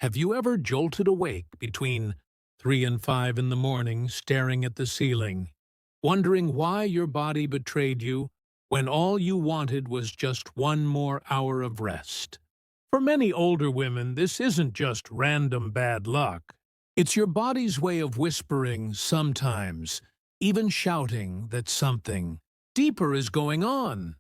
Have you ever jolted awake between 3 and 5 in the morning staring at the ceiling, wondering why your body betrayed you when all you wanted was just one more hour of rest? For many older women, this isn't just random bad luck. It's your body's way of whispering sometimes, even shouting that something deeper is going on.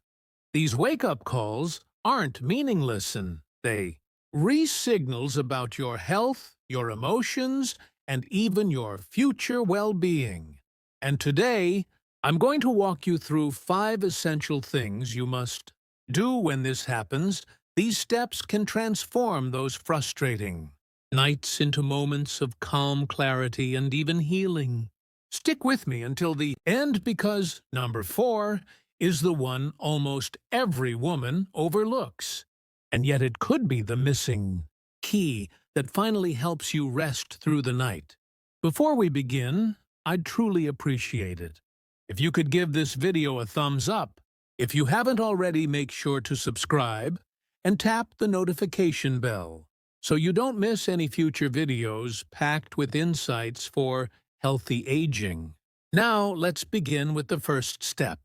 These wake-up calls aren't meaningless, and they re-signals about your health, your emotions, and even your future well-being. And today, I'm going to walk you through 5 essential things you must do when this happens. These steps can transform those frustrating nights into moments of calm clarity and even healing. Stick with me until the end because number 4 is the one almost every woman overlooks. And yet it could be the missing key that finally helps you rest through the night. Before we begin, I'd truly appreciate it if you could give this video a thumbs up. If you haven't already, make sure to subscribe and tap the notification bell so you don't miss any future videos packed with insights for healthy aging. Now, let's begin with the first step.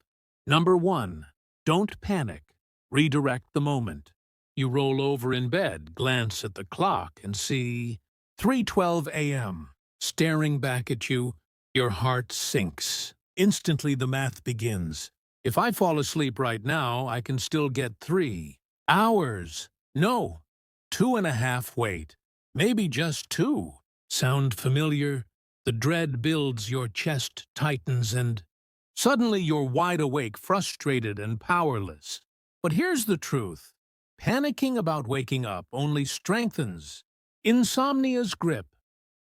Number 1. Don't panic. Redirect the moment. You roll over in bed, glance at the clock, and see 3:12 a.m. staring back at you. Your heart sinks. Instantly the math begins. If I fall asleep right now, I can still get 3 hours. No, 2.5. Wait, maybe just 2. Sound familiar? The dread builds, your chest tightens, and suddenly you're wide awake, frustrated and powerless. But here's the truth. Panicking about waking up only strengthens insomnia's grip.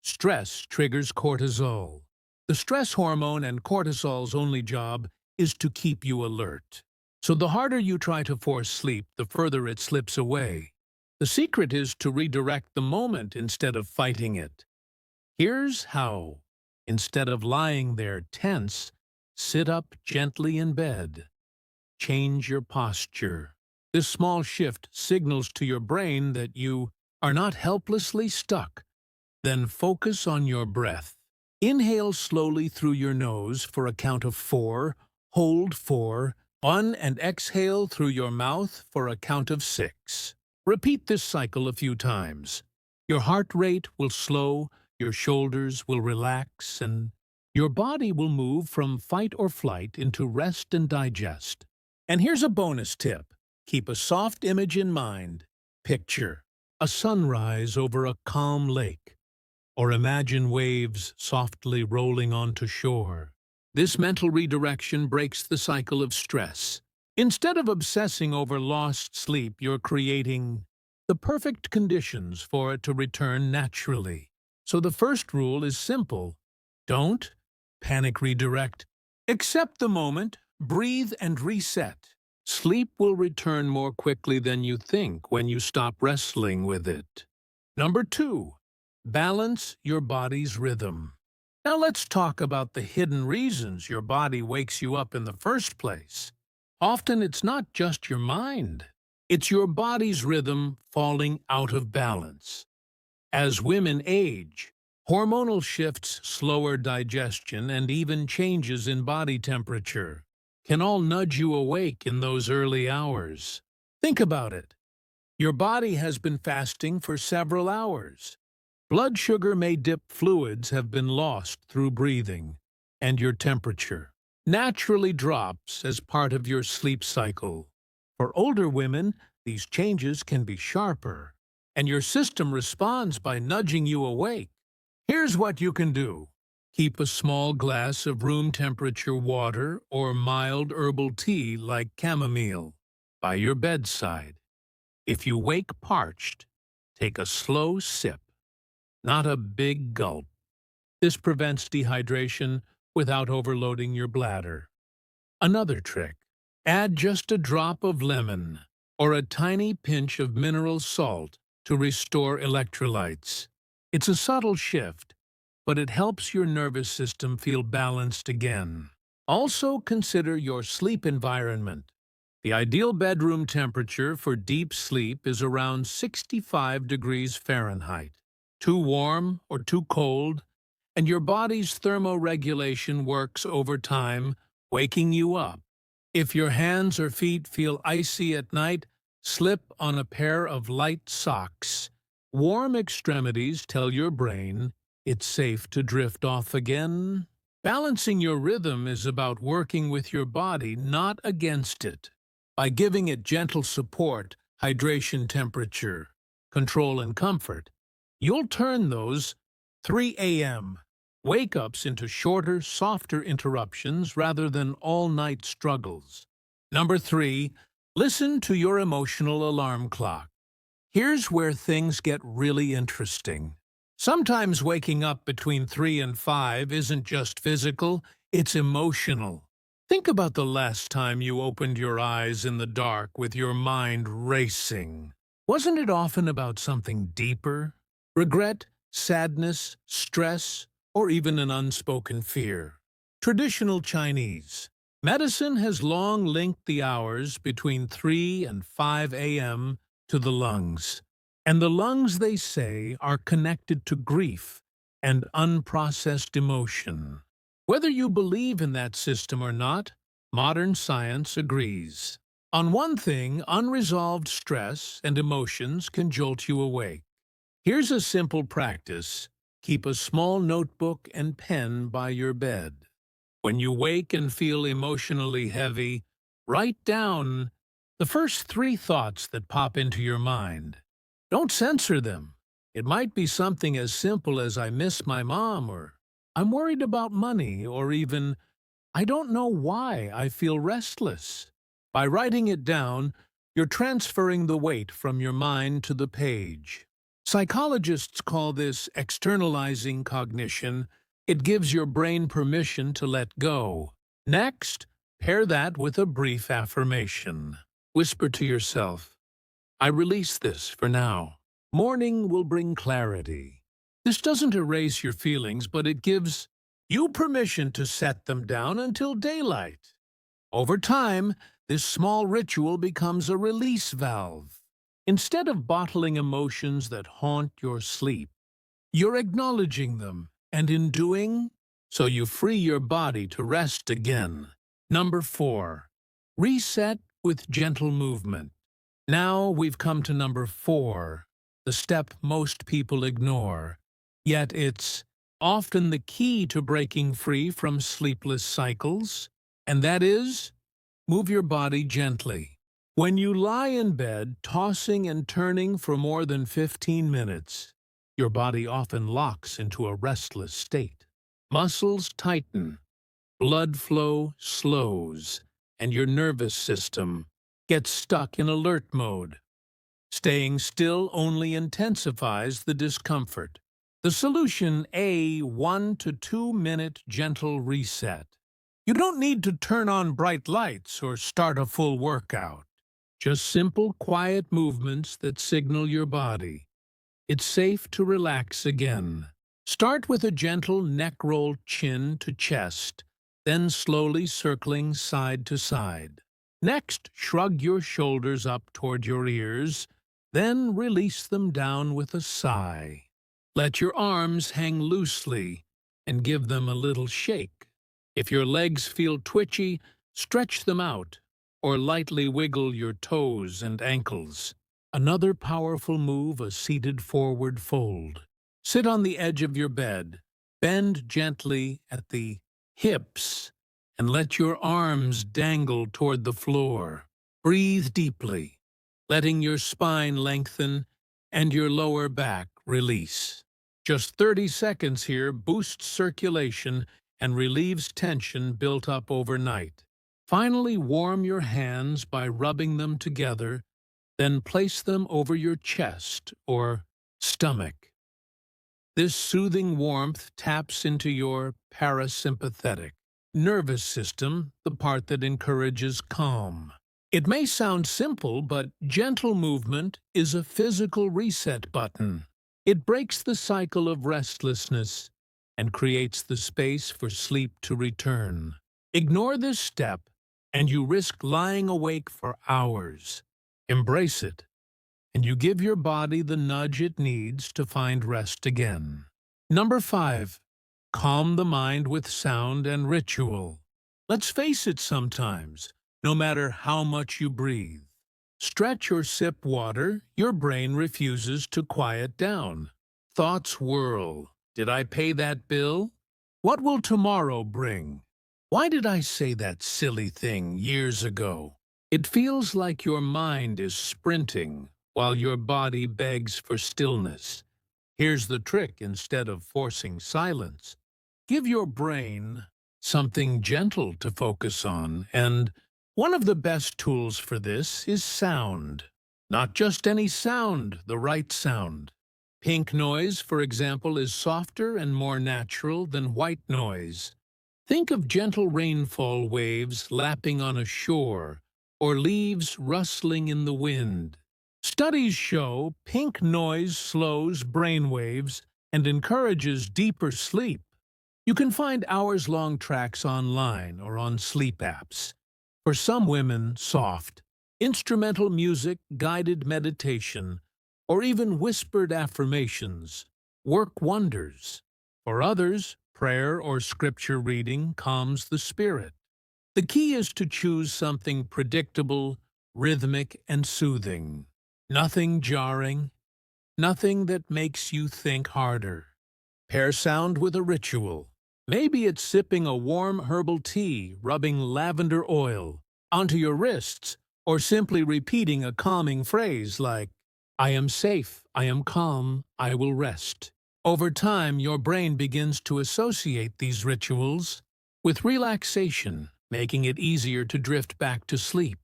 Stress triggers cortisol, the stress hormone, and cortisol's only job is to keep you alert. So the harder you try to force sleep, the further it slips away. The secret is to redirect the moment instead of fighting it. Here's how. Instead of lying there tense, sit up gently in bed. Change your posture. This small shift signals to your brain that you are not helplessly stuck. Then focus on your breath. Inhale slowly through your nose for a count of 4, hold 4, and exhale through your mouth for a count of 6. Repeat this cycle a few times. Your heart rate will slow, your shoulders will relax, and your body will move from fight or flight into rest and digest. And here's a bonus tip. Keep a soft image in mind. Picture a sunrise over a calm lake, or imagine waves softly rolling onto shore. This mental redirection breaks the cycle of stress. Instead of obsessing over lost sleep, you're creating the perfect conditions for it to return naturally. So the first rule is simple. Don't panic, redirect. Accept the moment, breathe, and reset. Sleep will return more quickly than you think when you stop wrestling with it. Number 2. Balance your body's rhythm. Now let's talk about the hidden reasons your body wakes you up in the first place. Often it's not just your mind. It's your body's rhythm falling out of balance. As women age, hormonal shifts, slower digestion, and even changes in body temperature can all nudge you awake in those early hours. Think about it. Your body has been fasting for several hours. Blood sugar may dip, fluids have been lost through breathing, and your temperature naturally drops as part of your sleep cycle. For older women, these changes can be sharper, and your system responds by nudging you awake. Here's what you can do. Keep a small glass of room-temperature water or mild herbal tea like chamomile by your bedside. If you wake parched, take a slow sip, not a big gulp. This prevents dehydration without overloading your bladder. Another trick. Add just a drop of lemon or a tiny pinch of mineral salt to restore electrolytes. It's a subtle shift, but it helps your nervous system feel balanced again. Also consider your sleep environment. The ideal bedroom temperature for deep sleep is around 65 degrees Fahrenheit. too warm or too cold, and your body's thermoregulation works over time, waking you up. If your hands or feet feel icy at night, slip on a pair of light socks. Warm extremities tell your brain it's safe to drift off again. Balancing your rhythm is about working with your body, not against it. By giving it gentle support, hydration, temperature, control, and comfort, you'll turn those 3 a.m. wake-ups into shorter, softer interruptions rather than all-night struggles. Number 3, listen to your emotional alarm clock. Here's where things get really interesting. Sometimes waking up between 3 and 5 isn't just physical, it's emotional. Think about the last time you opened your eyes in the dark with your mind racing. Wasn't it often about something deeper? Regret, sadness, stress, or even an unspoken fear? Traditional Chinese medicine has long linked the hours between 3 and 5 a.m. to the lungs. And the lungs, they say, are connected to grief and unprocessed emotion. Whether you believe in that system or not, modern science agrees. On one thing, unresolved stress and emotions can jolt you awake. Here's a simple practice. Keep a small notebook and pen by your bed. When you wake and feel emotionally heavy, write down the first 3 thoughts that pop into your mind. Don't censor them. It might be something as simple as "I miss my mom," or "I'm worried about money," or even "I don't know why I feel restless." By writing it down, you're transferring the weight from your mind to the page. Psychologists call this externalizing cognition. It gives your brain permission to let go. Next, pair that with a brief affirmation. Whisper to yourself, "I release this for now. Morning will bring clarity." This doesn't erase your feelings, but it gives you permission to set them down until daylight. Over time, this small ritual becomes a release valve. Instead of bottling emotions that haunt your sleep, you're acknowledging them, and in doing so, you free your body to rest again. Number 4, reset with gentle movement. Now we've come to number 4, the step most people ignore. Yet it's often the key to breaking free from sleepless cycles, and that is, move your body gently. When you lie in bed, tossing and turning for more than 15 minutes, your body often locks into a restless state. Muscles tighten, blood flow slows, and your nervous system gets stuck in alert mode. Staying still only intensifies the discomfort. The solution: a 1 to 2 minute gentle reset. You don't need to turn on bright lights or start a full workout. Just simple, quiet movements that signal your body it's safe to relax again. Start with a gentle neck roll, chin to chest, then slowly circling side to side. Next, shrug your shoulders up toward your ears, then release them down with a sigh. Let your arms hang loosely and give them a little shake. If your legs feel twitchy, stretch them out or lightly wiggle your toes and ankles. Another powerful move, a seated forward fold. Sit on the edge of your bed, bend gently at the hips, and let your arms dangle toward the floor. Breathe deeply, letting your spine lengthen and your lower back release. Just 30 seconds here boosts circulation and relieves tension built up overnight. Finally, warm your hands by rubbing them together, then place them over your chest or stomach. This soothing warmth taps into your parasympathetic nervous system, the part that encourages calm. It may sound simple, but gentle movement is a physical reset button. It breaks the cycle of restlessness and creates the space for sleep to return. Ignore this step, and you risk lying awake for hours. Embrace it and you give your body the nudge it needs to find rest again. Number 5. Calm the mind with sound and ritual. Let's face it sometimes, no matter how much you breathe, stretch or sip water, your brain refuses to quiet down. Thoughts whirl. Did I pay that bill? What will tomorrow bring? Why did I say that silly thing years ago? It feels like your mind is sprinting while your body begs for stillness. Here's the trick: instead of forcing silence, give your brain something gentle to focus on, and one of the best tools for this is sound. Not just any sound, the right sound. Pink noise, for example, is softer and more natural than white noise. Think of gentle rainfall waves lapping on a shore, or leaves rustling in the wind. Studies show pink noise slows brain waves and encourages deeper sleep. You can find hours-long tracks online or on sleep apps. For some women, soft, instrumental music, guided meditation, or even whispered affirmations work wonders. For others, prayer or scripture reading calms the spirit. The key is to choose something predictable, rhythmic, and soothing. Nothing jarring, nothing that makes you think harder. Pair sound with a ritual. Maybe it's sipping a warm herbal tea, rubbing lavender oil onto your wrists, or simply repeating a calming phrase like, "I am safe, I am calm, I will rest." Over time, your brain begins to associate these rituals with relaxation, making it easier to drift back to sleep.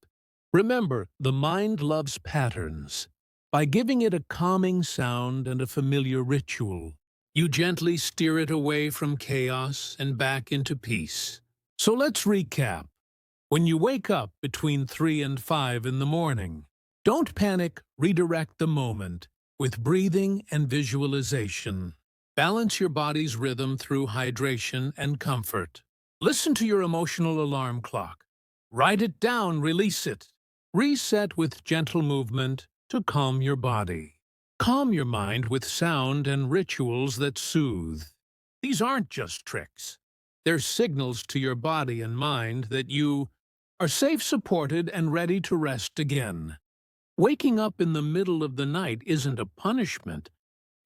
Remember, the mind loves patterns. By giving it a calming sound and a familiar ritual, you gently steer it away from chaos and back into peace. So let's recap. When you wake up between 3 and 5 in the morning, don't panic, redirect the moment with breathing and visualization. Balance your body's rhythm through hydration and comfort. Listen to your emotional alarm clock. Write it down, release it. Reset with gentle movement to calm your body. Calm your mind with sound and rituals that soothe. These aren't just tricks. They're signals to your body and mind that you are safe, supported, and ready to rest again. Waking up in the middle of the night isn't a punishment.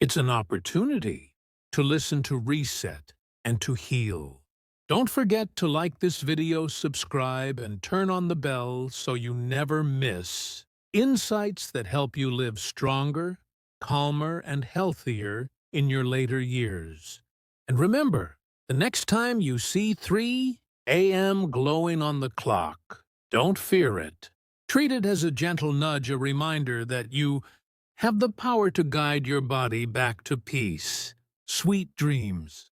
It's an opportunity to listen, to reset, and to heal. Don't forget to like this video, subscribe, and turn on the bell so you never miss insights that help you live stronger, calmer, and healthier in your later years. And remember, the next time you see 3 a.m. glowing on the clock, don't fear it. Treat it as a gentle nudge, a reminder that you have the power to guide your body back to peace. Sweet dreams.